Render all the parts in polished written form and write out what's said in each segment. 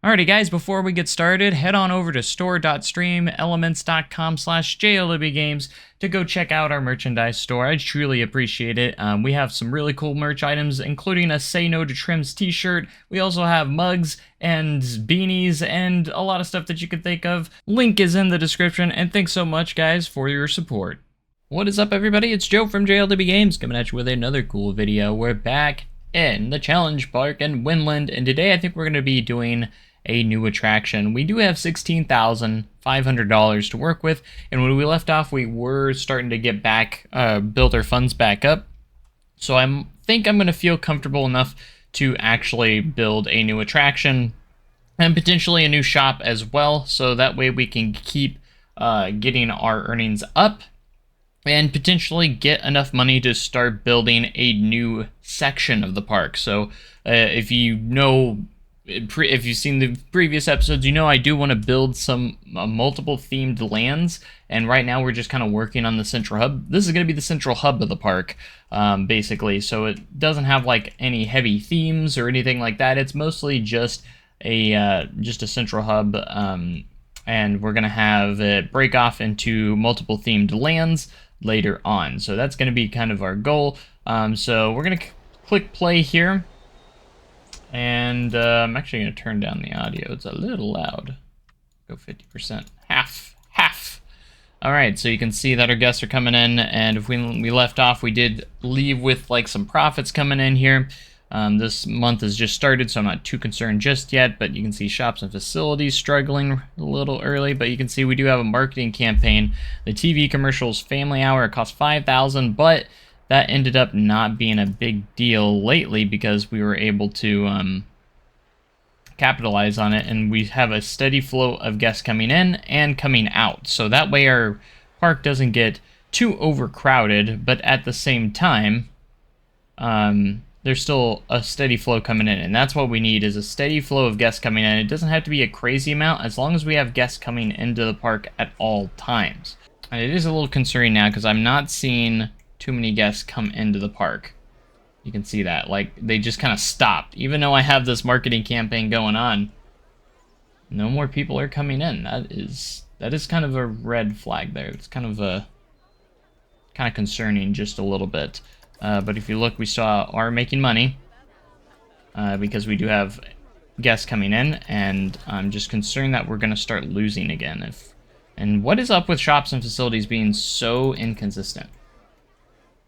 Alrighty guys, before we get started, head on over to store.streamelements.com/JLWgames to go check out our merchandise store. I truly appreciate it. We have some really cool merch items, including a Say No to Trims t-shirt. We also have mugs and beanies and a lot of stuff that you could think of. Link is in the description, and thanks so much guys for your support. What is up everybody? It's Joe from JLW Games coming at you with another cool video. We're back in the Challenge Park in Winland, and today I think we're going to be doing a new attraction. We do have $16,500 to work with, and when we left off we were starting to get back, build our funds back up. So I think I'm going to feel comfortable enough to actually build a new attraction and potentially a new shop as well, so that way we can keep getting our earnings up and potentially get enough money to start building a new section of the park. So if you've seen the previous episodes, you know I do want to build some multiple themed lands, and right now we're just kind of working on the central hub. This is going to be the central hub of the park, basically, so it doesn't have like any heavy themes or anything like that. It's mostly just a central hub, and we're going to have it break off into multiple themed lands later on. So that's going to be kind of our goal. So we're going to click play here. And I'm actually going to turn down the audio. It's a little loud. Go 50%. Half. Alright, so you can see that our guests are coming in, and if we left off, we did leave with like some profits coming in here. This month has just started, so I'm not too concerned just yet, but you can see shops and facilities struggling a little early, but you can see we do have a marketing campaign. The TV commercials Family Hour, it cost $5,000, but that ended up not being a big deal lately because we were able to capitalize on it, and we have a steady flow of guests coming in and coming out. So that way our park doesn't get too overcrowded, but at the same time, there's still a steady flow coming in, and that's what we need, is a steady flow of guests coming in. It doesn't have to be a crazy amount, as long as we have guests coming into the park at all times. And it is a little concerning now because I'm not seeing too many guests come into the park. You can see that, like, they just kind of stopped. Even though I have this marketing campaign going on, no more people are coming in. That is kind of a red flag there. It's kind of concerning just a little bit. But if you look, we are making money because we do have guests coming in, and I'm just concerned that we're going to start losing again. And what is up with shops and facilities being so inconsistent?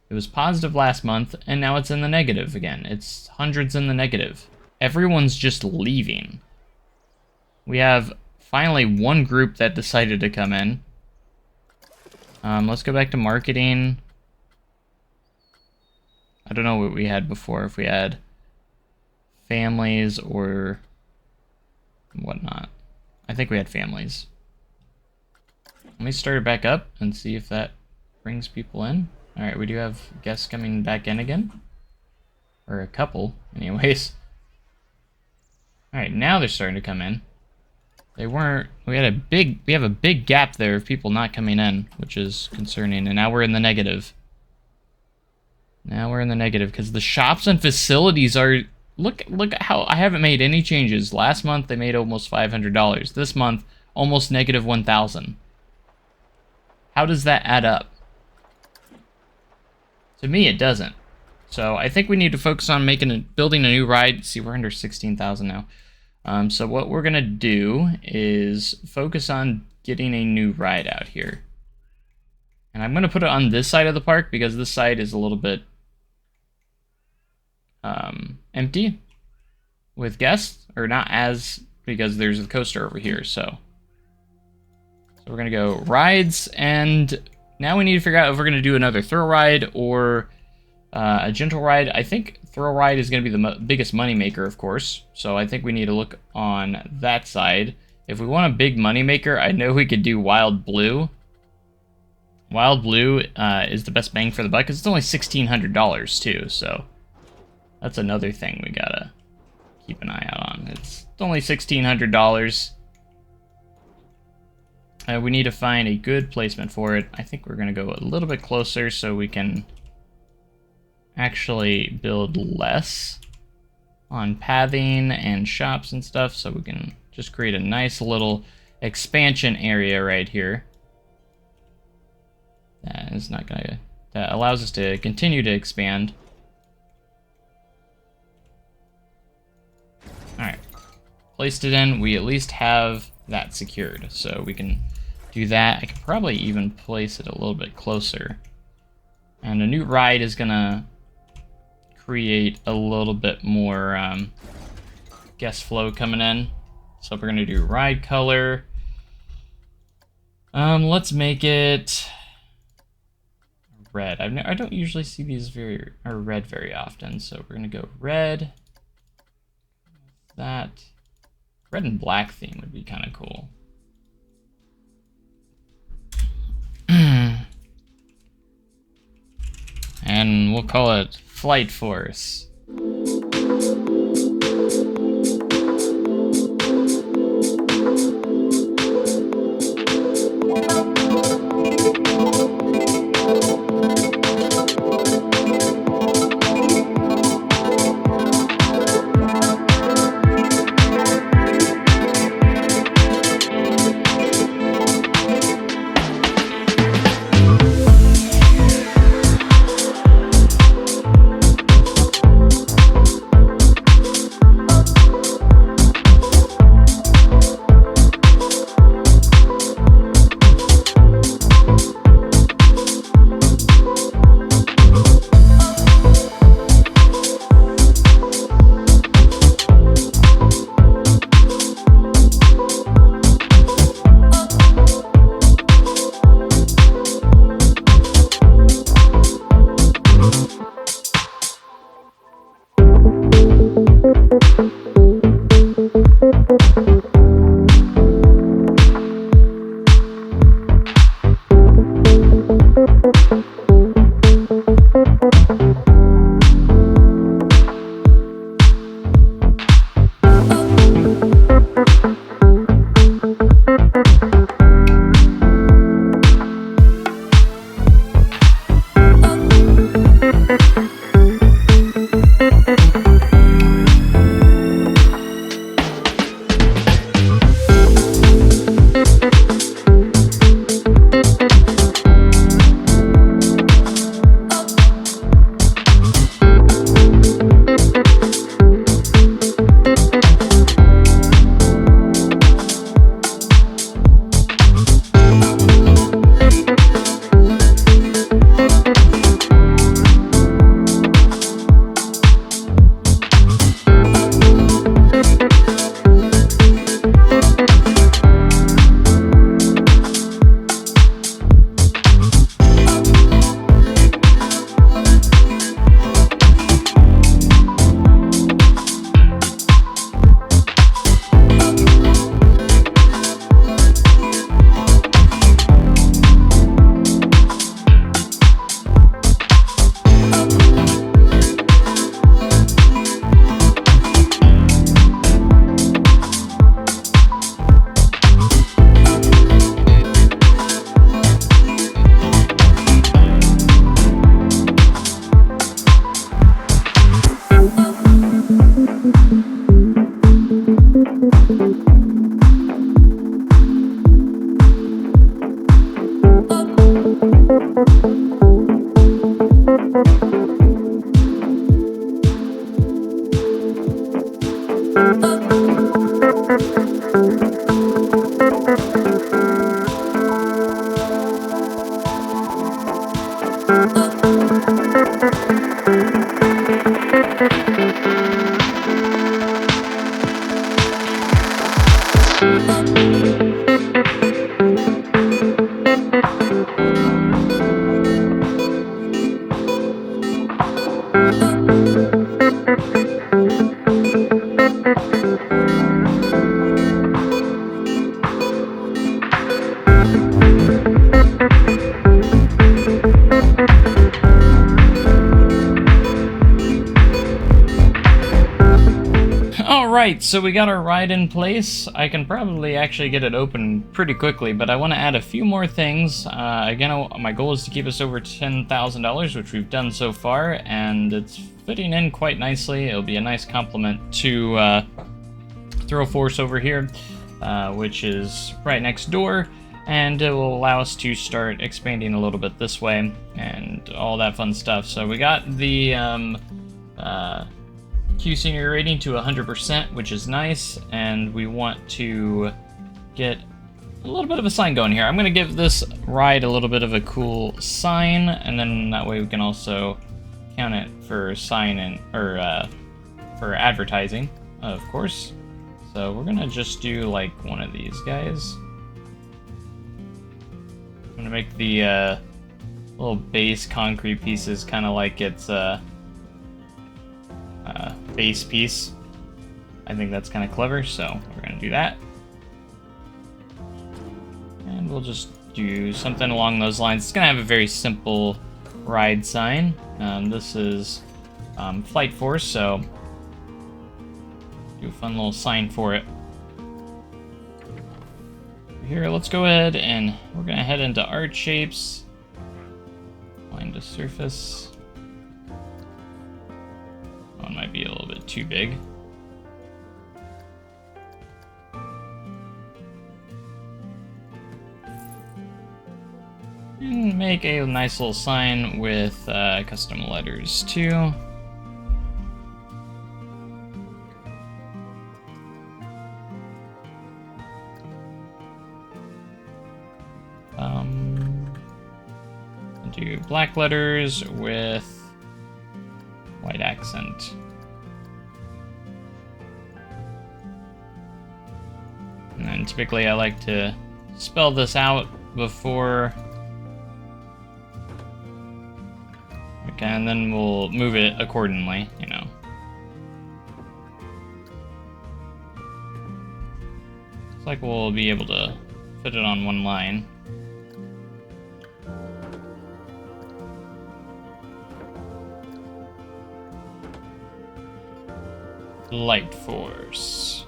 It was positive last month, and now it's in the negative again. It's hundreds in the negative. Everyone's just leaving. We have finally one group that decided to come in. Let's go back to marketing. I don't know what we had before, if we had families or whatnot. I think we had families. Let me start it back up and see if that brings people in. Alright, we do have guests coming back in again. Or a couple, anyways. Alright, now they're starting to come in. They weren't... We have a big gap there of people not coming in, which is concerning, and now we're in the negative. Now we're in the negative because the shops and facilities are... Look at how I haven't made any changes. Last month they made almost $500. This month, almost negative $1,000. How does that add up? To me, it doesn't. So I think we need to focus on building a new ride. See, we're under 16,000 now. So what we're gonna do is focus on getting a new ride out here. And I'm gonna put it on this side of the park because this side is a little bit empty with guests, or not as, because there's a coaster over here. So we're gonna go rides, and now we need to figure out if we're going to do another thrill ride or a gentle ride. I think thrill ride is going to be the biggest money maker, of course. So I think we need to look on that side. If we want a big money maker, I know we could do Wild Blue. Wild Blue is the best bang for the buck because it's only $1,600 too. So that's another thing we gotta keep an eye out on. It's only $1,600. We need to find a good placement for it. I think we're going to go a little bit closer so we can actually build less. on pathing and shops and stuff, so we can just create a nice little expansion area right here. That allows us to continue to expand. Alright. Placed it in, we at least have that secured, so we can do that. I could probably even place it a little bit closer. And a new ride is gonna create a little bit more guest flow coming in. So we're gonna do ride color. Let's make it red. I don't usually see these red very often, so we're gonna go red. That red and black theme would be kind of cool. And we'll call it Flight Force. Alright, so we got our ride in place. I can probably actually get it open pretty quickly, but I want to add a few more things. Again, my goal is to keep us over $10,000, which we've done so far, and it's fitting in quite nicely. It'll be a nice complement to Throw Force over here, which is right next door, and it will allow us to start expanding a little bit this way and all that fun stuff. So we got the Q senior rating to 100%, which is nice, and we want to get a little bit of a sign going here. I'm going to give this ride a little bit of a cool sign, and then that way we can also count it for sign and for advertising, of course. So we're going to just do like one of these guys. I'm going to make the little base concrete pieces kind of like its base piece. I think that's kind of clever, so we're going to do that. And we'll just do something along those lines. It's going to have a very simple ride sign. This is Flight Force, so do a fun little sign for it. Here, let's go ahead and we're going to head into art shapes. Line to surface. One might be a little bit too big. And make a nice little sign with custom letters too. Do black letters with white accent. And then typically I like to spell this out before. Okay, and then we'll move it accordingly, you know. Looks like we'll be able to fit it on one line. Light Force.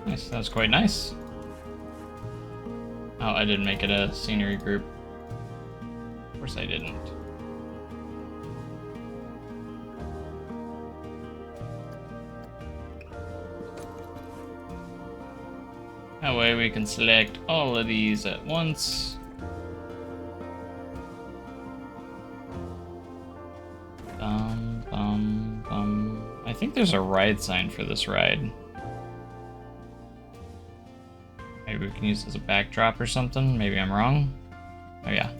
Nice, that's quite nice. Oh, I didn't make it a scenery group. Of course I didn't. That way we can select all of these at once. I think there's a ride sign for this ride. Maybe we can use it as a backdrop or something. Maybe I'm wrong. Oh yeah.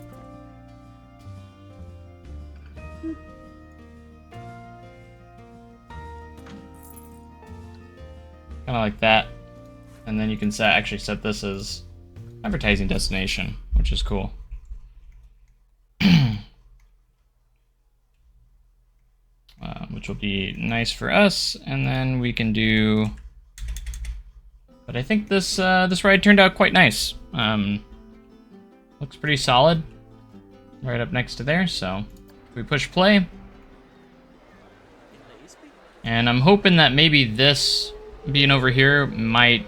Kind of like that. And then you can actually set this as advertising destination, which is cool. Which will be nice for us, and then we can do. But I think this this ride turned out quite nice. Looks pretty solid, right up next to there. So we push play, and I'm hoping that maybe this being over here might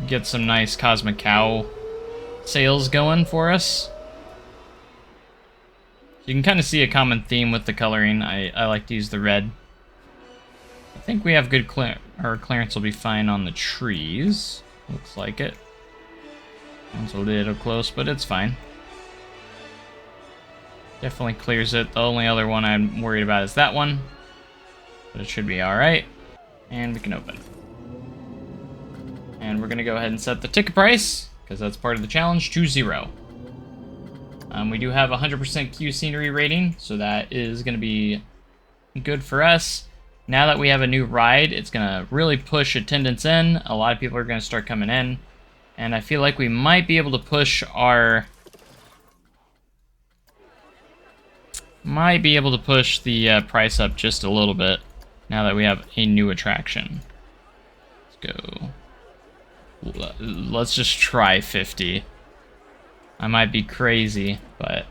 get some nice Cosmic Cow sales going for us. You can kind of see a common theme with the coloring. I like to use the red. I think we have good clearance will be fine on the trees. Looks like it. One's a little close, but it's fine. Definitely clears it. The only other one I'm worried about is that one. But it should be alright. And we can open. And we're going to go ahead and set the ticket price, because that's part of the challenge, to 0. We do have 100% Q scenery rating, so that is going to be good for us. Now that we have a new ride, it's going to really push attendance in. A lot of people are going to start coming in. And I feel like we might be able to push our... the price up just a little bit now that we have a new attraction. Let's go. Let's just try 50. I might be crazy, but...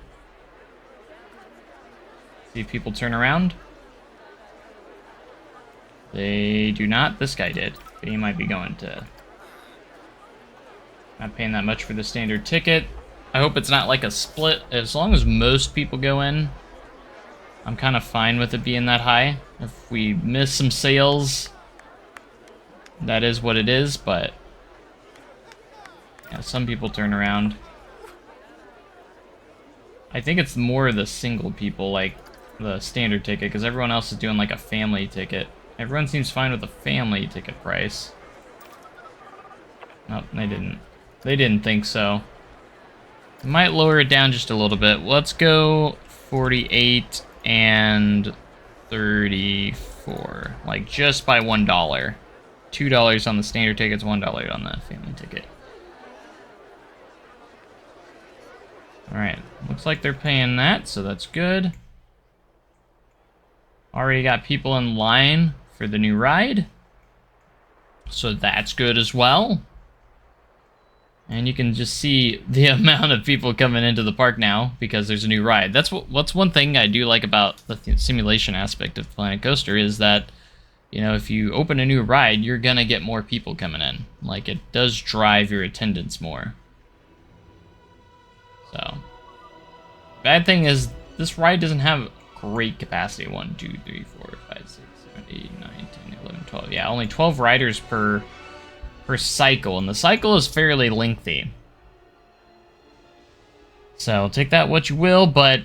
See if people turn around. They do not. This guy did. But he might be going to... Not paying that much for the standard ticket. I hope it's not like a split. As long as most people go in, I'm kind of fine with it being that high. If we miss some sales, that is what it is, but yeah, some people turn around. I think it's more the single people, like the standard ticket, because everyone else is doing like a family ticket. Everyone seems fine with the family ticket price. Nope, they didn't. They didn't think so. Might lower it down just a little bit. Let's go 48 and 34. Like just by $1. $2 on the standard tickets, $1 on the family ticket. Alright, looks like they're paying that, so that's good. Already got people in line for the new ride. So that's good as well. And you can just see the amount of people coming into the park now because there's a new ride. What's one thing I do like about the simulation aspect of Planet Coaster is that, you know, if you open a new ride, you're gonna get more people coming in. Like, it does drive your attendance more. So, bad thing is this ride doesn't have great capacity. 1, 2, 3, 4, 5, 6, 7, 8, 9, 10, 11, 12. Yeah, only 12 riders per cycle, and the cycle is fairly lengthy. So take that what you will, but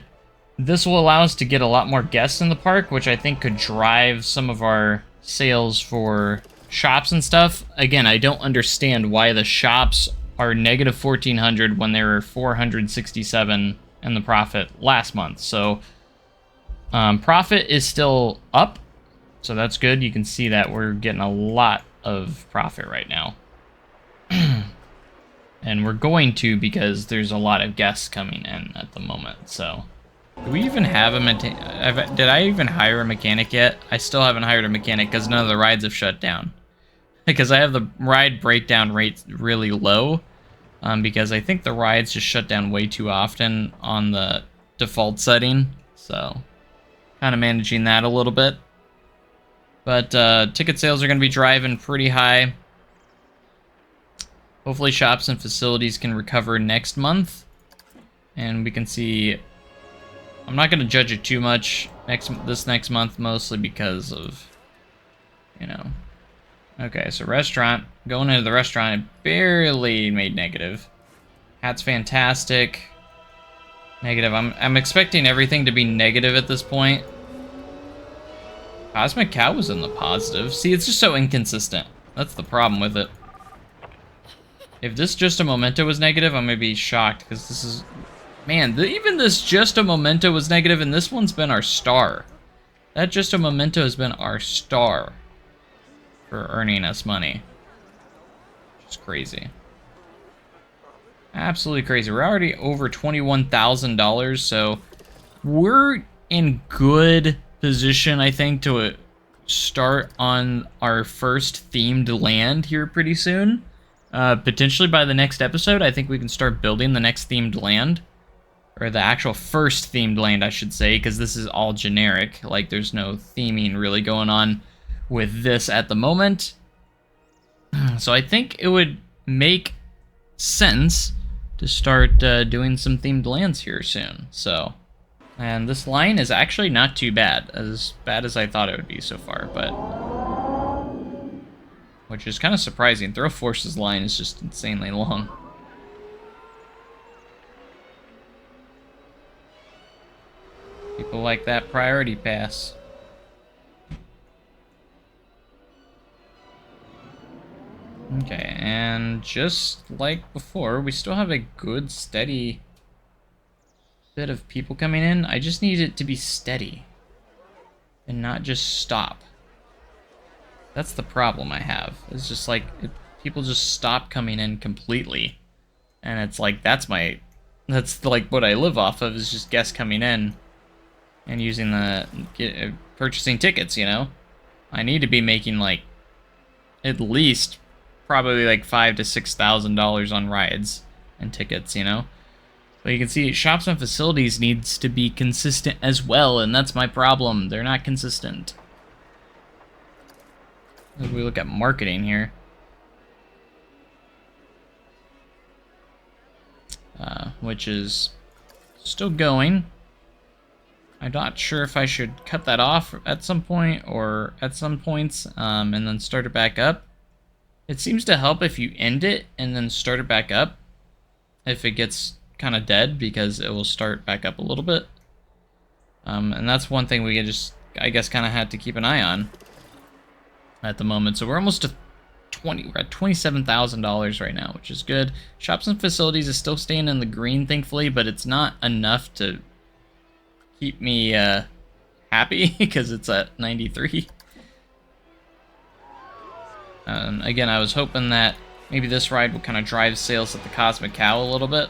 this will allow us to get a lot more guests in the park, which I think could drive some of our sales for shops and stuff. Again, I don't understand why the shops are negative 1,400 when they were 467 in the profit last month. So profit is still up, so that's good. You can see that we're getting a lot of profit right now. And we're going to because there's a lot of guests coming in at the moment. So do we even have a did I even hire a mechanic yet? I still haven't hired a mechanic because none of the rides have shut down. Because I have the ride breakdown rate really low, because I think the rides just shut down way too often on the default setting. So kind of managing that a little bit. But ticket sales are going to be driving pretty high. Hopefully shops and facilities can recover next month. And we can see... I'm not going to judge it too much this next month, mostly because of, you know... Okay, so restaurant. Going into the restaurant, it barely made negative. Hat's fantastic. Negative. I'm expecting everything to be negative at this point. Cosmic Cow was in the positive. See, it's just so inconsistent. That's the problem with it. If this Just a Momento was negative, I'm gonna be shocked, because this is... Man, even this Just a Momento was negative, and this one's been our star. That Just a Memento has been our star for earning us money. It's crazy. Absolutely crazy. We're already over $21,000, so we're in good position, I think, to start on our first themed land here pretty soon. Potentially by the next episode, I think we can start building the next themed land. Or the actual first themed land, I should say, because this is all generic. Like, there's no theming really going on with this at the moment. So I think it would make sense to start doing some themed lands here soon. So, and this line is actually not too bad as I thought it would be so far, but... Which is kind of surprising. Throw Force's line is just insanely long. People like that priority pass. Okay, and just like before, we still have a good, steady bit of people coming in. I just need it to be steady and not just stop. That's the problem I have. It's just like, people just stop coming in completely. And it's like, that's like what I live off of, is just guests coming in and using purchasing tickets, you know? I need to be making like, at least probably like $5,000 to $6,000 on rides and tickets, you know? But you can see shops and facilities needs to be consistent as well, and that's my problem. They're not consistent. If we look at marketing here. which is still going. I'm not sure if I should cut that off at some point or at some points and then start it back up. It seems to help if you end it and then start it back up if it gets kind of dead, because it will start back up a little bit. And that's one thing we just, I guess, kind of had to keep an eye on at the moment. So we're almost to we're at $27,000 right now, which is good. Shops and facilities is still staying in the green, thankfully, but it's not enough to keep me happy because it's at 93. Again, I was hoping that maybe this ride will kind of drive sales at the Cosmic Cow a little bit,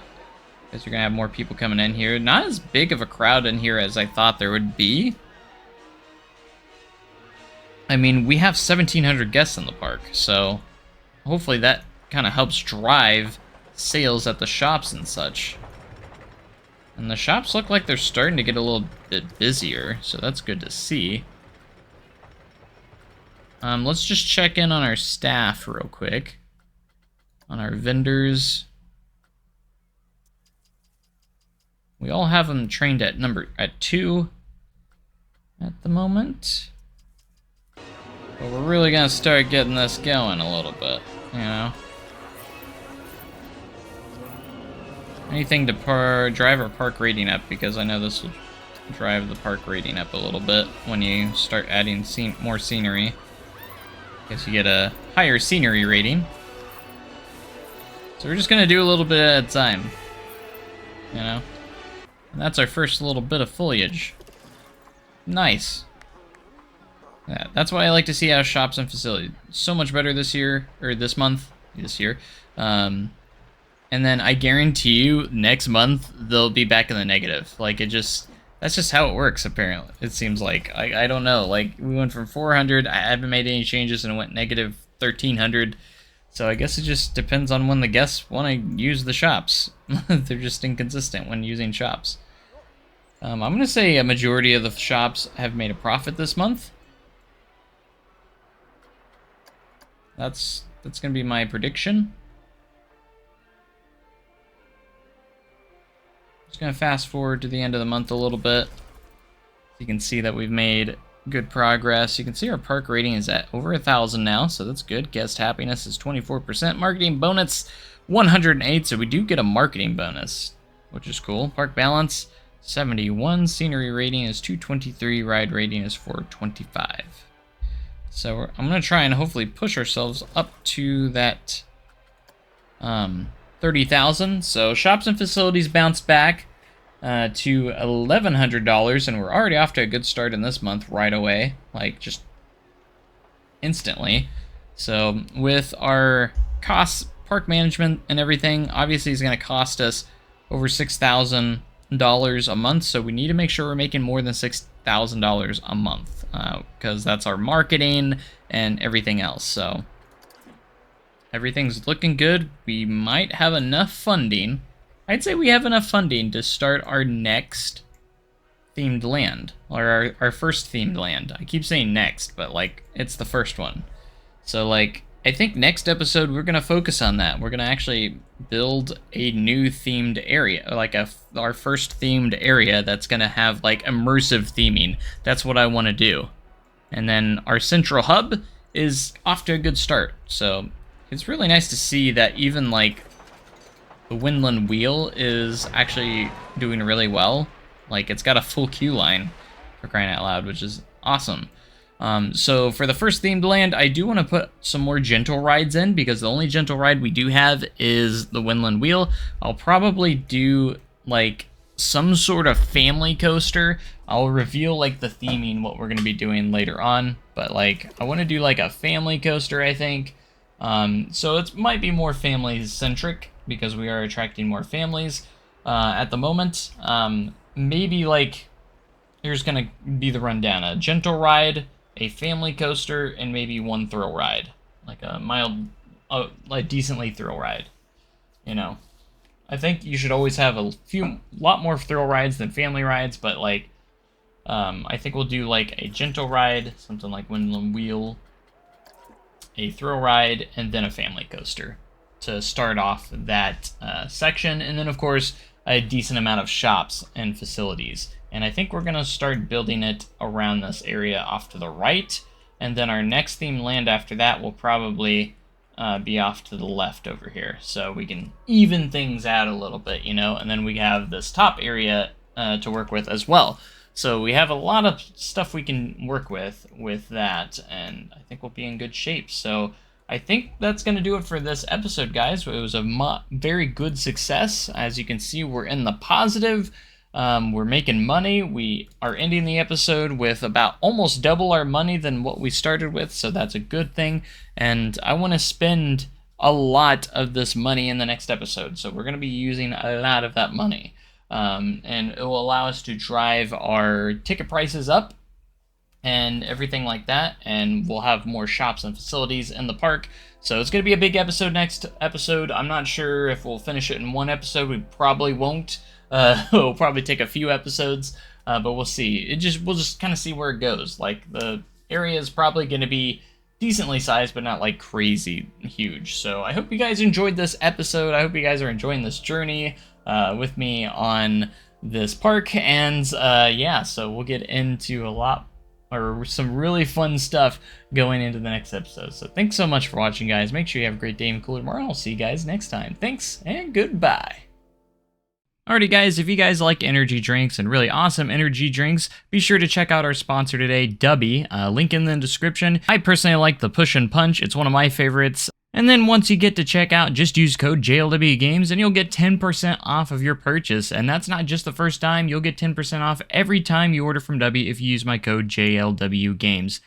because you're going to have more people coming in here. Not as big of a crowd in here as I thought there would be. I mean, we have 1,700 guests in the park, so hopefully that kind of helps drive sales at the shops and such. And the shops look like they're starting to get a little bit busier, so that's good to see. Let's just check in on our staff real quick. On our vendors. We all have them trained at 2 at the moment. But we're really gonna start getting this going a little bit, you know? Anything to drive our park rating up, because I know this will drive the park rating up a little bit when you start adding more scenery. Guess you get a higher scenery rating. So we're just gonna do a little bit at a time, you know? And that's our first little bit of foliage. Nice. Yeah, that's why I like to see our shops and facilities. So much better this year, or this year. And then I guarantee you, next month, they'll be back in the negative. Like, that's just how it works, apparently. It seems like. I don't know. Like, we went from 400, I haven't made any changes, and it went negative 1,300. So I guess it just depends on when the guests want to use the shops. They're just inconsistent when using shops. I'm going to say a majority of the shops have made a profit this month. That's going to be my prediction. Just going to fast forward to the end of the month a little bit. You can see that we've made good progress. You can see our park rating is at over 1,000 now, so that's good. Guest happiness is 24%. Marketing bonus 108, so we do get a marketing bonus, which is cool. Park balance 71. Scenery rating is 223. Ride rating is 425. So I'm going to try and hopefully push ourselves up to that 30,000. So shops and facilities bounce back to $1,100, and we're already off to a good start in this month right away, like just instantly. So with our costs, park management and everything, obviously is going to cost us over $6,000 a month, so we need to make sure we're making more than $6,000 a month, because that's our marketing and everything else. So everything's looking good. We might have enough funding. I'd say we have enough funding to start our next themed land, or our first themed land. I keep saying next, but like it's the first one. So like I think next episode we're gonna focus on that. We're gonna actually build a new themed area, like our first themed area that's gonna have like immersive theming. That's what I want to do. And then our central hub is off to a good start. So it's really nice to see that even like the Windland Wheel is actually doing really well. Like, it's got a full queue line, for crying out loud, which is awesome. So for the first themed land, I do want to put some more gentle rides in, because the only gentle ride we do have is the Windland Wheel. I'll probably do like some sort of family coaster. I'll reveal like the theming, what we're going to be doing later on, but like I want to do like a family coaster, I think. So it might be more family centric, because we are attracting more families at the moment. Maybe like, here's gonna be the rundown: a gentle ride, a family coaster, and maybe one thrill ride, like a mild, like decently thrill ride. You know, I think you should always have a lot more thrill rides than family rides, but like, I think we'll do like a gentle ride, something like Windland Wheel, a thrill ride, and then a family coaster to start off that section. And then of course a decent amount of shops and facilities. And I think we're going to start building it around this area off to the right. And then our next themed land after that will probably be off to the left over here. So we can even things out a little bit, you know, and then we have this top area to work with as well. So we have a lot of stuff we can work with that, and I think we'll be in good shape. So I think that's going to do it for this episode, guys. It was a very good success. As you can see, we're in the positive. We're making money. We are ending the episode with about almost double our money than what we started with, so that's a good thing. And I want to spend a lot of this money in the next episode, so we're going to be using a lot of that money. And it will allow us to drive our ticket prices up and everything like that, and we'll have more shops and facilities in the park. So it's going to be a big episode next episode. I'm not sure if we'll finish it in one episode. We probably won't. It'll probably take a few episodes, but we'll see. We'll just kind of see where it goes. Like, the area is probably going to be decently sized, but not like crazy huge. So I hope you guys enjoyed this episode. I hope you guys are enjoying this journey with me on this park. And yeah, so we'll get into some really fun stuff going into the next episode. So thanks so much for watching, guys. Make sure you have a great day and cool tomorrow. I'll see you guys next time. Thanks and goodbye. Alrighty, guys, if you guys like energy drinks and really awesome energy drinks, be sure to check out our sponsor today, Dubby. Link in the description. I personally like the Push and Punch. It's one of my favorites. And then once you get to checkout, just use code JLW Games and you'll get 10% off of your purchase. And that's not just the first time. You'll get 10% off every time you order from Dubby if you use my code JLW Games.